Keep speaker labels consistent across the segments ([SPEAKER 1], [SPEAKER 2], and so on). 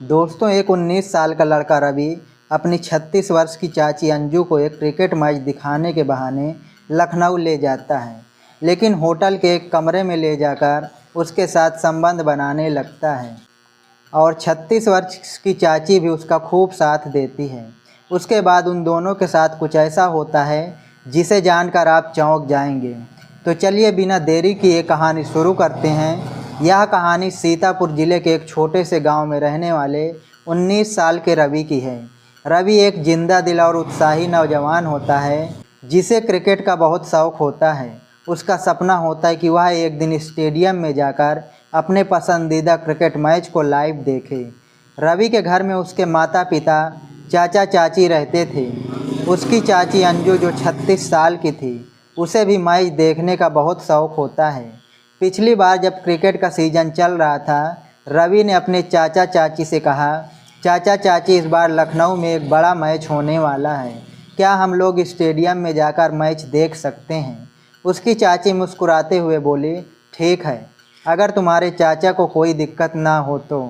[SPEAKER 1] दोस्तों, एक 19 साल का लड़का रवि अपनी 36 वर्ष की चाची अंजू को एक क्रिकेट मैच दिखाने के बहाने लखनऊ ले जाता है, लेकिन होटल के एक कमरे में ले जाकर उसके साथ संबंध बनाने लगता है और 36 वर्ष की चाची भी उसका खूब साथ देती है। उसके बाद उन दोनों के साथ कुछ ऐसा होता है जिसे जानकर आप चौंक जाएंगे। तो चलिए बिना देरी किए कहानी शुरू करते हैं। यह कहानी सीतापुर ज़िले के एक छोटे से गांव में रहने वाले 19 साल के रवि की है। रवि एक जिंदा दिल और उत्साही नौजवान होता है जिसे क्रिकेट का बहुत शौक़ होता है। उसका सपना होता है कि वह एक दिन स्टेडियम में जाकर अपने पसंदीदा क्रिकेट मैच को लाइव देखे। रवि के घर में उसके माता पिता, चाचा चाची रहते थे। उसकी चाची अंजू जो 36 साल की थी, उसे भी मैच देखने का बहुत शौक़ होता है। पिछली बार जब क्रिकेट का सीज़न चल रहा था, रवि ने अपने चाचा चाची से कहा, चाचा चाची इस बार लखनऊ में एक बड़ा मैच होने वाला है, क्या हम लोग स्टेडियम में जाकर मैच देख सकते हैं। उसकी चाची मुस्कुराते हुए बोली, ठीक है, अगर तुम्हारे चाचा को कोई दिक्कत ना हो तो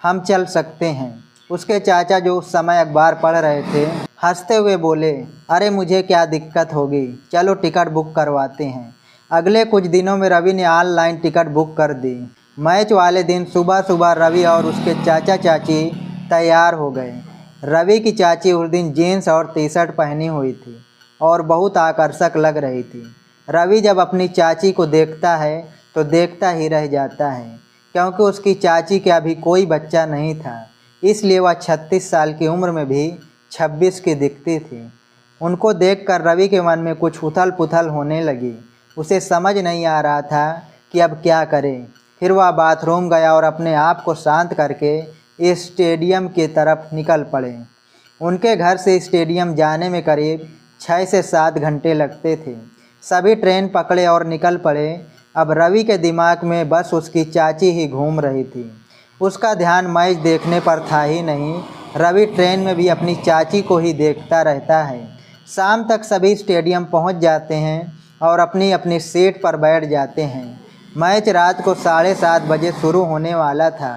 [SPEAKER 1] हम चल सकते हैं। उसके चाचा जो उस समय अखबार पढ़ रहे थे, हंसते हुए बोले, अरे मुझे क्या दिक्कत होगी, चलो टिकट बुक करवाते हैं। अगले कुछ दिनों में रवि ने ऑनलाइन टिकट बुक कर दी। मैच वाले दिन सुबह सुबह रवि और उसके चाचा चाची तैयार हो गए। रवि की चाची उस दिन जीन्स और टी शर्ट पहनी हुई थी और बहुत आकर्षक लग रही थी। रवि जब अपनी चाची को देखता है तो देखता ही रह जाता है, क्योंकि उसकी चाची के अभी कोई बच्चा नहीं था, इसलिए वह 36 साल की उम्र में भी 26 की दिखती थी। उनको देखकर रवि के मन में कुछ उथल पुथल होने लगी। उसे समझ नहीं आ रहा था कि अब क्या करे। फिर वह बाथरूम गया और अपने आप को शांत करके स्टेडियम की तरफ निकल पड़े। उनके घर से स्टेडियम जाने में करीब 6 से 7 घंटे लगते थे। सभी ट्रेन पकड़े और निकल पड़े। अब रवि के दिमाग में बस उसकी चाची ही घूम रही थी। उसका ध्यान मैच देखने पर था ही नहीं। रवि ट्रेन में भी अपनी चाची को ही देखता रहता है। शाम तक सभी स्टेडियम पहुंच जाते हैं और अपनी अपनी सीट पर बैठ जाते हैं। मैच रात को 7:30 बजे शुरू होने वाला था।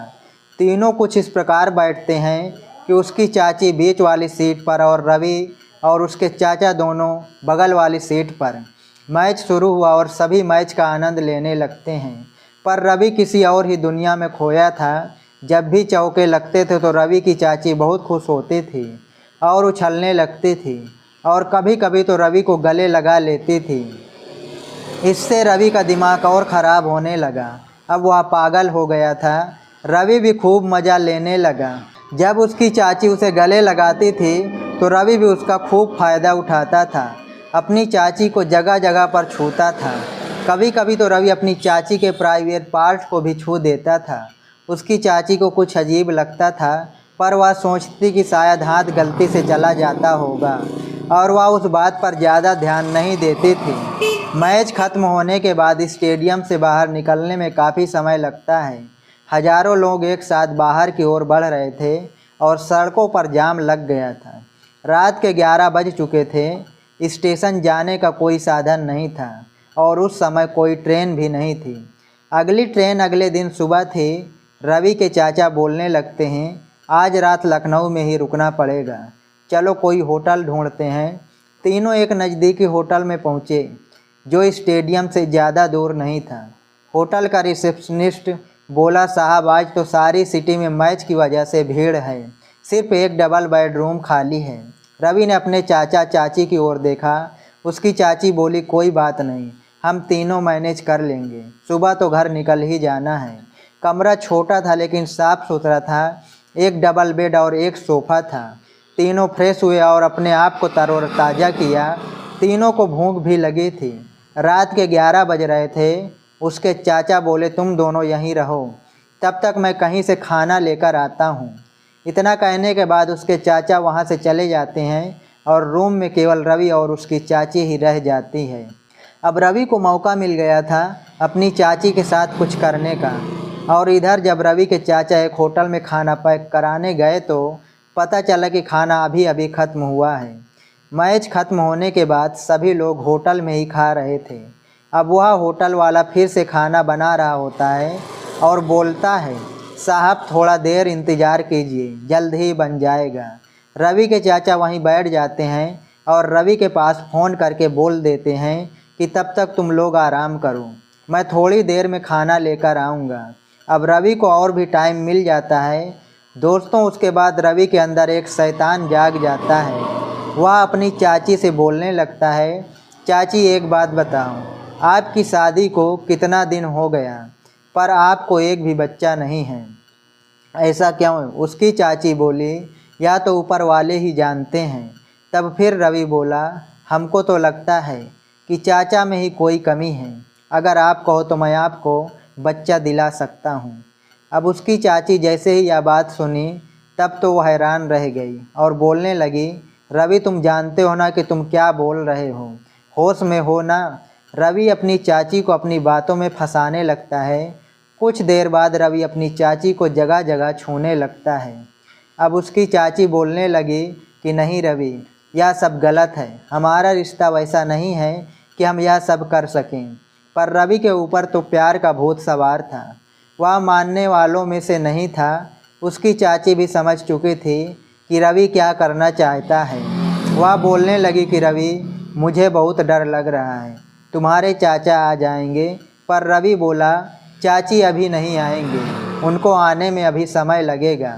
[SPEAKER 1] तीनों कुछ इस प्रकार बैठते हैं कि उसकी चाची बीच वाली सीट पर और रवि और उसके चाचा दोनों बगल वाली सीट पर। मैच शुरू हुआ और सभी मैच का आनंद लेने लगते हैं, पर रवि किसी और ही दुनिया में खोया था। जब भी चौके लगते थे तो रवि की चाची बहुत खुश होती थी और उछलने लगती थी और कभी कभी तो रवि को गले लगा लेती थी। इससे रवि का दिमाग और ख़राब होने लगा। अब वह पागल हो गया था। रवि भी खूब मज़ा लेने लगा। जब उसकी चाची उसे गले लगाती थी तो रवि भी उसका खूब फ़ायदा उठाता था। अपनी चाची को जगह जगह पर छूता था। कभी कभी तो रवि अपनी चाची के प्राइवेट पार्ट को भी छू देता था। उसकी चाची को कुछ अजीब लगता था, पर वह सोचती कि शायद हाथ गलती से चला जाता होगा और वह उस बात पर ज़्यादा ध्यान नहीं देती थी। मैच खत्म होने के बाद स्टेडियम से बाहर निकलने में काफ़ी समय लगता है। हज़ारों लोग एक साथ बाहर की ओर बढ़ रहे थे और सड़कों पर जाम लग गया था। रात के 11 बज चुके थे। स्टेशन जाने का कोई साधन नहीं था और उस समय कोई ट्रेन भी नहीं थी। अगली ट्रेन अगले दिन सुबह थी। रवि के चाचा बोलने लगते हैं, आज रात लखनऊ में ही रुकना पड़ेगा, चलो कोई होटल ढूंढते हैं। तीनों एक नज़दीकी होटल में पहुँचे जो स्टेडियम से ज़्यादा दूर नहीं था। होटल का रिसेप्शनिस्ट बोला, साहब आज तो सारी सिटी में मैच की वजह से भीड़ है, सिर्फ एक डबल बेडरूम खाली है। रवि ने अपने चाचा चाची की ओर देखा। उसकी चाची बोली, कोई बात नहीं, हम तीनों मैनेज कर लेंगे, सुबह तो घर निकल ही जाना है। कमरा छोटा था लेकिन साफ़ सुथरा था। एक डबल बेड और एक सोफ़ा था। तीनों फ्रेश हुए और अपने आप को तरोताज़ा किया। तीनों को भूख भी लगी थी। रात के 11 बज रहे थे। उसके चाचा बोले, तुम दोनों यहीं रहो, तब तक मैं कहीं से खाना लेकर आता हूँ। इतना कहने के बाद उसके चाचा वहाँ से चले जाते हैं और रूम में केवल रवि और उसकी चाची ही रह जाती है। अब रवि को मौका मिल गया था अपनी चाची के साथ कुछ करने का। और इधर जब रवि के चाचा एक होटल में खाना पैक कराने गए तो पता चला कि खाना अभी अभी ख़त्म हुआ है। मैच ख़त्म होने के बाद सभी लोग होटल में ही खा रहे थे। अब वह होटल वाला फिर से खाना बना रहा होता है और बोलता है, साहब थोड़ा देर इंतज़ार कीजिए, जल्द ही बन जाएगा। रवि के चाचा वहीं बैठ जाते हैं और रवि के पास फ़ोन करके बोल देते हैं कि तब तक तुम लोग आराम करो, मैं थोड़ी देर में खाना लेकर आऊँगा। अब रवि को और भी टाइम मिल जाता है। दोस्तों, उसके बाद रवि के अंदर एक शैतान जाग जाता है। वह अपनी चाची से बोलने लगता है, चाची एक बात बताओ, आपकी शादी को कितना दिन हो गया पर आपको एक भी बच्चा नहीं है, ऐसा क्यों? उसकी चाची बोली, या तो ऊपर वाले ही जानते हैं। तब फिर रवि बोला, हमको तो लगता है कि चाचा में ही कोई कमी है, अगर आप कहो तो मैं आपको बच्चा दिला सकता हूँ। अब उसकी चाची जैसे ही यह बात सुनी तब तो वह हैरान रह गई और बोलने लगी, रवि तुम जानते हो ना कि तुम क्या बोल रहे हो, होश में हो ना? रवि अपनी चाची को अपनी बातों में फंसाने लगता है। कुछ देर बाद रवि अपनी चाची को जगह जगह छूने लगता है। अब उसकी चाची बोलने लगी कि नहीं रवि, यह सब गलत है, हमारा रिश्ता वैसा नहीं है कि हम यह सब कर सकें। पर रवि के ऊपर तो प्यार का भूत सवार था, वह मानने वालों में से नहीं था। उसकी चाची भी समझ चुकी थी कि रवि क्या करना चाहता है। वह बोलने लगी कि रवि, मुझे बहुत डर लग रहा है, तुम्हारे चाचा आ जाएंगे। पर रवि बोला, चाची अभी नहीं आएंगे, उनको आने में अभी समय लगेगा।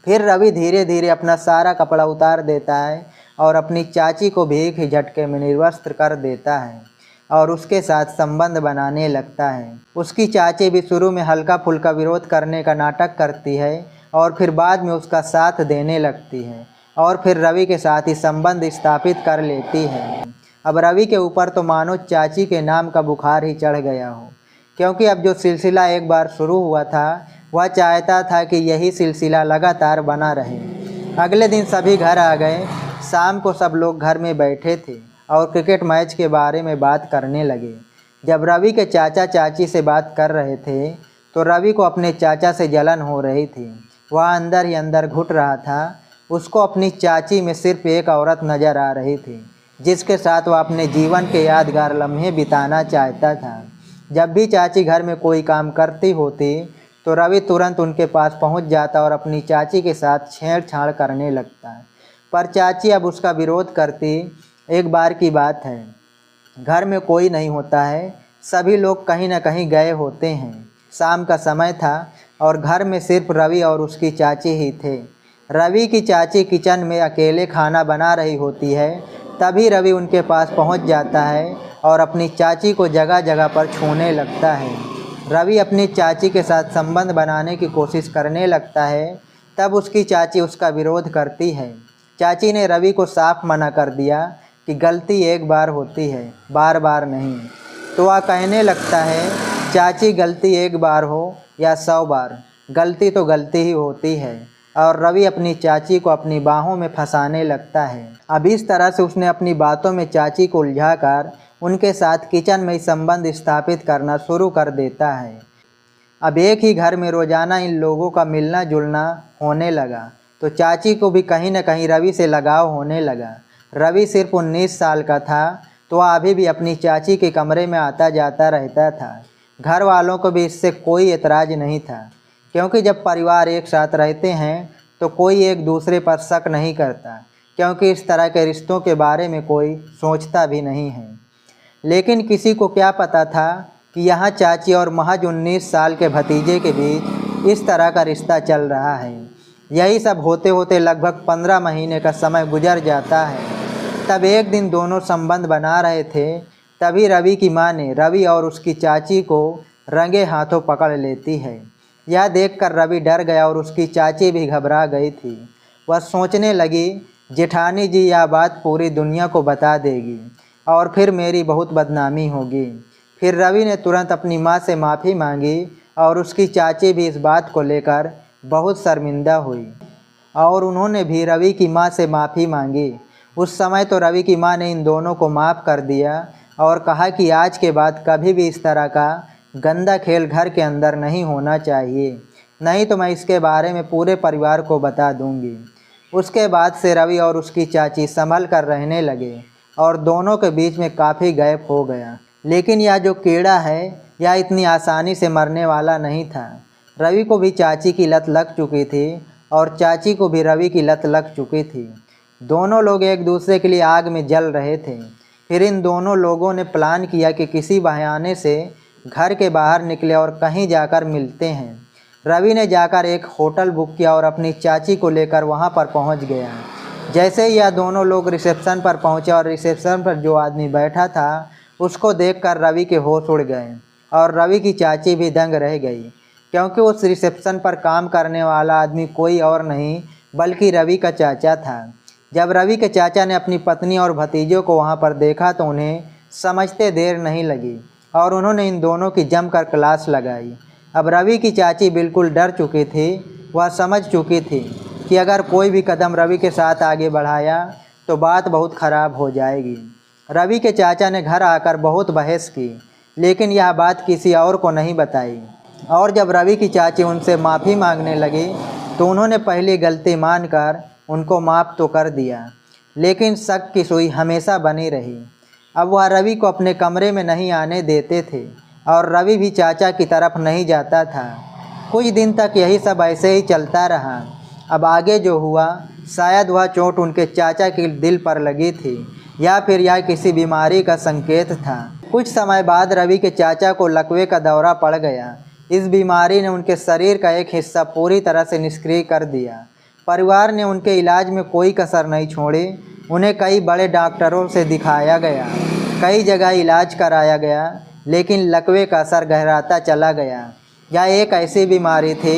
[SPEAKER 1] फिर रवि धीरे धीरे अपना सारा कपड़ा उतार देता है और अपनी चाची को भी एक ही झटके में निर्वस्त्र कर देता है और उसके साथ संबंध बनाने लगता है। उसकी चाची भी शुरू में हल्का फुल्का विरोध करने का नाटक करती है और फिर बाद में उसका साथ देने लगती है और फिर रवि के साथ ही संबंध स्थापित कर लेती है। अब रवि के ऊपर तो मानो चाची के नाम का बुखार ही चढ़ गया हो, क्योंकि अब जो सिलसिला एक बार शुरू हुआ था वह चाहता था कि यही सिलसिला लगातार बना रहे। अगले दिन सभी घर आ गए। शाम को सब लोग घर में बैठे थे और क्रिकेट मैच के बारे में बात करने लगे। जब रवि के चाचा चाची से बात कर रहे थे तो रवि को अपने चाचा से जलन हो रही थी। वह अंदर ही अंदर घुट रहा था। उसको अपनी चाची में सिर्फ एक औरत नज़र आ रही थी जिसके साथ वह अपने जीवन के यादगार लम्हे बिताना चाहता था। जब भी चाची घर में कोई काम करती होती तो रवि तुरंत उनके पास पहुंच जाता और अपनी चाची के साथ छेड़छाड़ करने लगता। पर चाची अब उसका विरोध करती। एक बार की बात है, घर में कोई नहीं होता है, सभी लोग कहीं न कहीं गए होते हैं। शाम का समय था और घर में सिर्फ रवि और उसकी चाची ही थे। रवि की चाची किचन में अकेले खाना बना रही होती है। तभी रवि उनके पास पहुंच जाता है और अपनी चाची को जगह जगह पर छूने लगता है। रवि अपनी चाची के साथ संबंध बनाने की कोशिश करने लगता है। तब उसकी चाची उसका विरोध करती है। चाची ने रवि को साफ मना कर दिया कि गलती एक बार होती है, बार बार नहीं। तो वह कहने लगता है, चाची गलती एक बार हो या 100 बार, गलती तो गलती ही होती है। और रवि अपनी चाची को अपनी बाहों में फंसाने लगता है। अब इस तरह से उसने अपनी बातों में चाची को उलझाकर उनके साथ किचन में ही संबंध स्थापित करना शुरू कर देता है। अब एक ही घर में रोज़ाना इन लोगों का मिलना जुलना होने लगा तो चाची को भी कहीं न कहीं रवि से लगाव होने लगा। रवि सिर्फ 19 साल का था तो वह अभी भी अपनी चाची के कमरे में आता जाता रहता था। घर वालों को भी इससे कोई एतराज़ नहीं था, क्योंकि जब परिवार एक साथ रहते हैं तो कोई एक दूसरे पर शक नहीं करता, क्योंकि इस तरह के रिश्तों के बारे में कोई सोचता भी नहीं है। लेकिन किसी को क्या पता था कि यहाँ चाची और महज 19 साल के भतीजे के बीच इस तरह का रिश्ता चल रहा है। यही सब होते होते लगभग 15 महीने का समय गुजर जाता है। तब एक दिन दोनों संबंध बना रहे थे, तभी रवि की मां ने रवि और उसकी चाची को रंगे हाथों पकड़ लेती है। यह देखकर रवि डर गया और उसकी चाची भी घबरा गई थी। वह सोचने लगी, जेठानी जी यह बात पूरी दुनिया को बता देगी और फिर मेरी बहुत बदनामी होगी। फिर रवि ने तुरंत अपनी मां से माफ़ी मांगी और उसकी चाची भी इस बात को लेकर बहुत शर्मिंदा हुई और उन्होंने भी रवि की मां से माफ़ी मांगी। उस समय तो रवि की मां ने इन दोनों को माफ़ कर दिया और कहा कि आज के बाद कभी भी इस तरह का गंदा खेल घर के अंदर नहीं होना चाहिए, नहीं तो मैं इसके बारे में पूरे परिवार को बता दूंगी। उसके बाद से रवि और उसकी चाची संभल कर रहने लगे और दोनों के बीच में काफ़ी गैप हो गया। लेकिन यह जो कीड़ा है यह इतनी आसानी से मरने वाला नहीं था। रवि को भी चाची की लत लग चुकी थी और चाची को भी रवि की लत लग चुकी थी। दोनों लोग एक दूसरे के लिए आग में जल रहे थे। फिर इन दोनों लोगों ने प्लान किया कि किसी बहाने से घर के बाहर निकले और कहीं जाकर मिलते हैं। रवि ने जाकर एक होटल बुक किया और अपनी चाची को लेकर वहां पर पहुंच गया। जैसे ही यह दोनों लोग रिसेप्शन पर पहुंचे और रिसेप्शन पर जो आदमी बैठा था उसको देखकर रवि के होश उड़ गए और रवि की चाची भी दंग रह गई, क्योंकि उस रिसेप्शन पर काम करने वाला आदमी कोई और नहीं बल्कि रवि का चाचा था। जब रवि के चाचा ने अपनी पत्नी और भतीजों को वहां पर देखा तो उन्हें समझते देर नहीं लगी और उन्होंने इन दोनों की जमकर क्लास लगाई। अब रवि की चाची बिल्कुल डर चुकी थी। वह समझ चुकी थी कि अगर कोई भी कदम रवि के साथ आगे बढ़ाया तो बात बहुत ख़राब हो जाएगी। रवि के चाचा ने घर आकर बहुत बहस की, लेकिन यह बात किसी और को नहीं बताई। और जब रवि की चाची उनसे माफ़ी मांगने लगी तो उन्होंने पहली गलती मानकर उनको माफ़ तो कर दिया, लेकिन शक की सुई हमेशा बनी रही। अब वह रवि को अपने कमरे में नहीं आने देते थे और रवि भी चाचा की तरफ नहीं जाता था। कुछ दिन तक यही सब ऐसे ही चलता रहा। अब आगे जो हुआ, शायद वह चोट उनके चाचा के दिल पर लगी थी या फिर यह किसी बीमारी का संकेत था। कुछ समय बाद रवि के चाचा को लकवे का दौरा पड़ गया। इस बीमारी ने उनके शरीर का एक हिस्सा पूरी तरह से निष्क्रिय कर दिया। परिवार ने उनके इलाज में कोई कसर नहीं छोड़ी। उन्हें कई बड़े डॉक्टरों से दिखाया गया, कई जगह इलाज कराया गया, लेकिन लकवे का असर गहराता चला गया। यह एक ऐसी बीमारी थी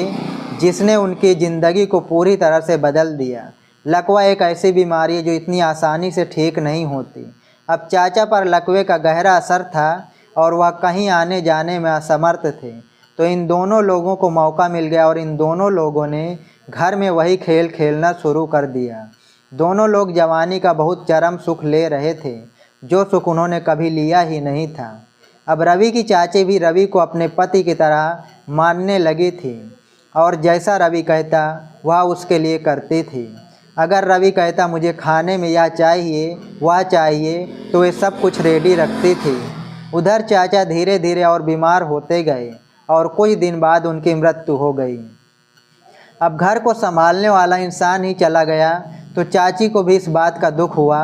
[SPEAKER 1] जिसने उनकी ज़िंदगी को पूरी तरह से बदल दिया। लकवा एक ऐसी बीमारी है जो इतनी आसानी से ठीक नहीं होती। अब चाचा पर लकवे का गहरा असर था और वह कहीं आने जाने में असमर्थ थे। तो इन दोनों लोगों को मौका मिल गया और इन दोनों लोगों ने घर में वही खेल खेलना शुरू कर दिया। दोनों लोग जवानी का बहुत चरम सुख ले रहे थे, जो सुख उन्होंने कभी लिया ही नहीं था। अब रवि की चाची भी रवि को अपने पति की तरह मानने लगी थी और जैसा रवि कहता वह उसके लिए करती थी। अगर रवि कहता मुझे खाने में यह चाहिए वह चाहिए तो वे सब कुछ रेडी रखती थी। उधर चाचा धीरे धीरे और बीमार होते गए और कुछ दिन बाद उनकी मृत्यु हो गई। अब घर को संभालने वाला इंसान ही चला गया तो चाची को भी इस बात का दुख हुआ।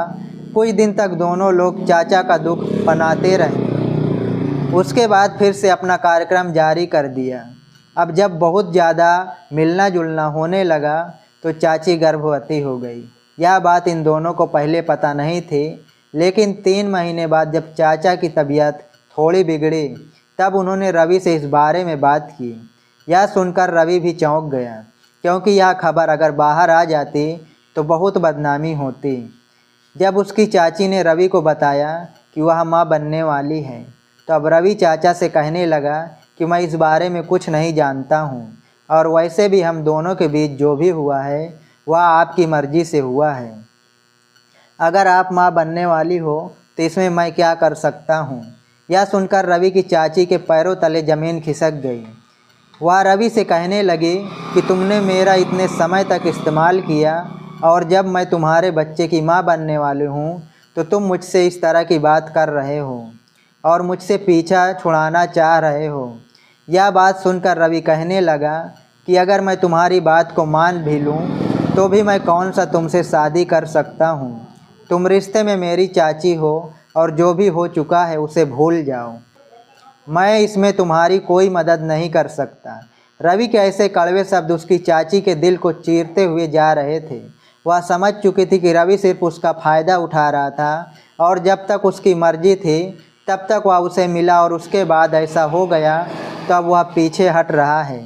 [SPEAKER 1] कुछ दिन तक दोनों लोग चाचा का दुख मनाते रहे। उसके बाद फिर से अपना कार्यक्रम जारी कर दिया। अब जब बहुत ज़्यादा मिलना जुलना होने लगा तो चाची गर्भवती हो गई। यह बात इन दोनों को पहले पता नहीं थी, लेकिन 3 महीने बाद जब चाचा की तबीयत थोड़ी बिगड़ी तब उन्होंने रवि से इस बारे में बात की। यह सुनकर रवि भी चौंक गया, क्योंकि यह खबर अगर बाहर आ जाती तो बहुत बदनामी होती। जब उसकी चाची ने रवि को बताया कि वह माँ बनने वाली है तो अब रवि चाचा से कहने लगा कि मैं इस बारे में कुछ नहीं जानता हूँ और वैसे भी हम दोनों के बीच जो भी हुआ है वह आपकी मर्ज़ी से हुआ है। अगर आप माँ बनने वाली हो तो इसमें मैं क्या कर सकता हूँ। यह सुनकर रवि की चाची के पैरों तले ज़मीन खिसक गई। वह रवि से कहने लगी कि तुमने मेरा इतने समय तक इस्तेमाल किया और जब मैं तुम्हारे बच्चे की माँ बनने वाली हूँ तो तुम मुझसे इस तरह की बात कर रहे हो और मुझसे पीछा छुड़ाना चाह रहे हो। यह बात सुनकर रवि कहने लगा कि अगर मैं तुम्हारी बात को मान भी लूँ तो भी मैं कौन सा तुमसे शादी कर सकता हूँ। तुम रिश्ते में मेरी चाची हो और जो भी हो चुका है उसे भूल जाओ। मैं इसमें तुम्हारी कोई मदद नहीं कर सकता। रवि के ऐसे कड़वे शब्द उसकी चाची के दिल को चीरते हुए जा रहे थे। वह समझ चुकी थी कि रवि सिर्फ उसका फ़ायदा उठा रहा था और जब तक उसकी मर्जी थी तब तक वह उसे मिला और उसके बाद ऐसा हो गया तो अब वह पीछे हट रहा है।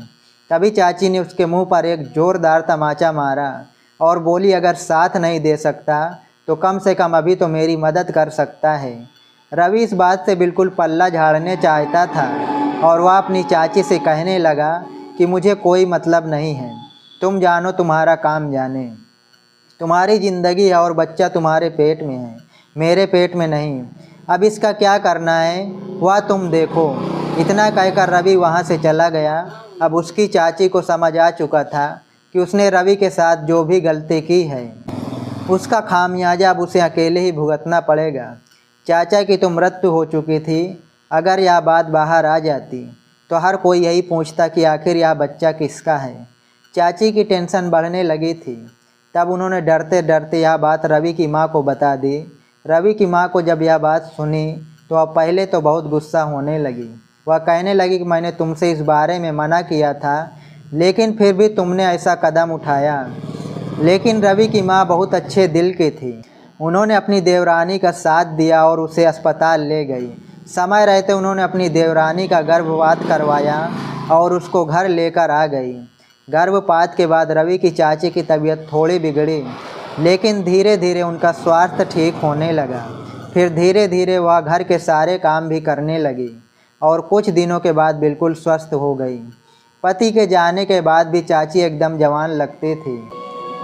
[SPEAKER 1] तभी चाची ने उसके मुंह पर एक ज़ोरदार तमाचा मारा और बोली, अगर साथ नहीं दे सकता तो कम से कम अभी तो मेरी मदद कर सकता है। रवि इस बात से बिल्कुल पल्ला झाड़ने चाहता था और वह अपनी चाची से कहने लगा कि मुझे कोई मतलब नहीं है, तुम जानो तुम्हारा काम जाने। तुम्हारी ज़िंदगी है और बच्चा तुम्हारे पेट में है, मेरे पेट में नहीं। अब इसका क्या करना है वह तुम देखो। इतना कहकर रवि वहाँ से चला गया। अब उसकी चाची को समझ आ चुका था कि उसने रवि के साथ जो भी गलती की है उसका खामियाजा अब उसे अकेले ही भुगतना पड़ेगा। चाचा की तो मृत्यु हो चुकी थी। अगर यह बात बाहर आ जाती तो हर कोई यही पूछता कि आखिर यह बच्चा किसका है। चाची की टेंशन बढ़ने लगी थी। तब उन्होंने डरते डरते यह बात रवि की माँ को बता दी। रवि की माँ को जब यह बात सुनी तो अब पहले तो बहुत गुस्सा होने लगी। वह कहने लगी कि मैंने तुमसे इस बारे में मना किया था, लेकिन फिर भी तुमने ऐसा कदम उठाया। लेकिन रवि की माँ बहुत अच्छे दिल की थी। उन्होंने अपनी देवरानी का साथ दिया और उसे अस्पताल ले गई। समय रहते उन्होंने अपनी देवरानी का गर्भपात करवाया और उसको घर लेकर आ गई। गर्भपात के बाद रवि की चाची की तबीयत थोड़ी बिगड़ी, लेकिन धीरे धीरे उनका स्वास्थ्य ठीक होने लगा। फिर धीरे धीरे वह घर के सारे काम भी करने लगी और कुछ दिनों के बाद बिल्कुल स्वस्थ हो गई। पति के जाने के बाद भी चाची एकदम जवान लगती थी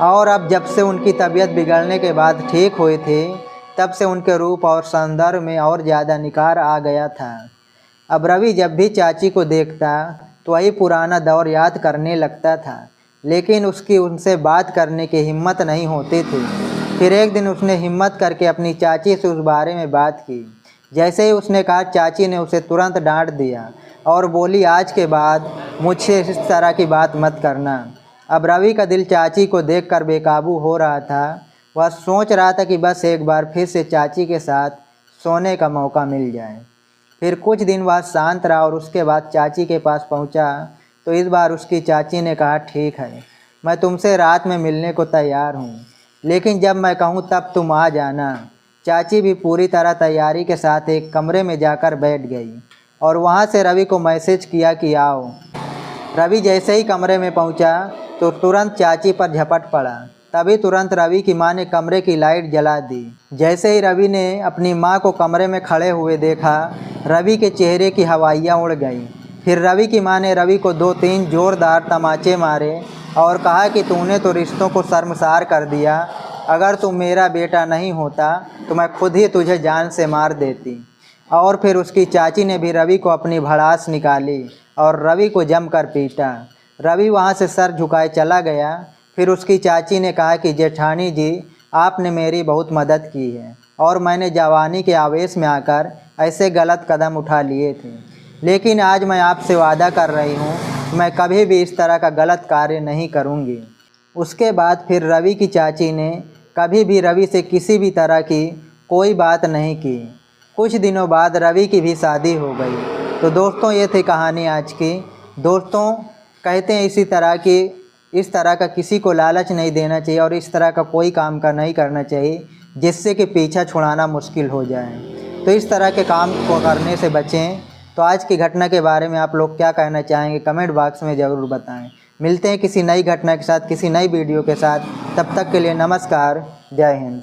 [SPEAKER 1] और अब जब से उनकी तबीयत बिगड़ने के बाद ठीक हुई थी, तब से उनके रूप और सौंदर्य में और ज़्यादा निखार आ गया था। अब रवि जब भी चाची को देखता तो वही पुराना दौर याद करने लगता था, लेकिन उसकी उनसे बात करने की हिम्मत नहीं होती थी। फिर एक दिन उसने हिम्मत करके अपनी चाची से उस बारे में बात की। जैसे ही उसने कहा, चाची ने उसे तुरंत डांट दिया और बोली, आज के बाद मुझसे इस तरह की बात मत करना। अब रवि का दिल चाची को देखकर बेकाबू हो रहा था। वह सोच रहा था कि बस एक बार फिर से चाची के साथ सोने का मौका मिल जाए। फिर कुछ दिन वह शांत रहा और उसके बाद चाची के पास पहुंचा तो इस बार उसकी चाची ने कहा, ठीक है, मैं तुमसे रात में मिलने को तैयार हूँ, लेकिन जब मैं कहूँ तब तुम आ जाना। चाची भी पूरी तरह तैयारी के साथ एक कमरे में जाकर बैठ गई और वहाँ से रवि को मैसेज किया कि आओ। रवि जैसे ही कमरे में पहुँचा तो तुरंत चाची पर झपट पड़ा। तभी तुरंत रवि की माँ ने कमरे की लाइट जला दी। जैसे ही रवि ने अपनी माँ को कमरे में खड़े हुए देखा, रवि के चेहरे की हवाइयाँ उड़ गईं। फिर रवि की माँ ने रवि को 2-3 जोरदार तमाचे मारे और कहा कि तूने तो रिश्तों को शर्मसार कर दिया। अगर तू मेरा बेटा नहीं होता तो मैं खुद ही तुझे जान से मार देती। और फिर उसकी चाची ने भी रवि को अपनी भड़ास निकाली और रवि को जमकर पीटा। रवि वहाँ से सर झुकाए चला गया। फिर उसकी चाची ने कहा कि जेठानी जी, आपने मेरी बहुत मदद की है और मैंने जवानी के आवेश में आकर ऐसे गलत कदम उठा लिए थे, लेकिन आज मैं आपसे वादा कर रही हूँ मैं कभी भी इस तरह का गलत कार्य नहीं करूँगी। उसके बाद फिर रवि की चाची ने कभी भी रवि से किसी भी तरह की कोई बात नहीं की। कुछ दिनों बाद रवि की भी शादी हो गई। तो दोस्तों, ये थी कहानी आज की। दोस्तों, कहते हैं इस तरह का किसी को लालच नहीं देना चाहिए और इस तरह का कोई काम का नहीं करना चाहिए जिससे कि पीछा छुड़ाना मुश्किल हो जाए। तो इस तरह के काम को करने से बचें। तो आज की घटना के बारे में आप लोग क्या कहना चाहेंगे, कमेंट बॉक्स में ज़रूर बताएं। मिलते हैं किसी नई घटना के साथ, किसी नई वीडियो के साथ। तब तक के लिए नमस्कार, जय हिंद।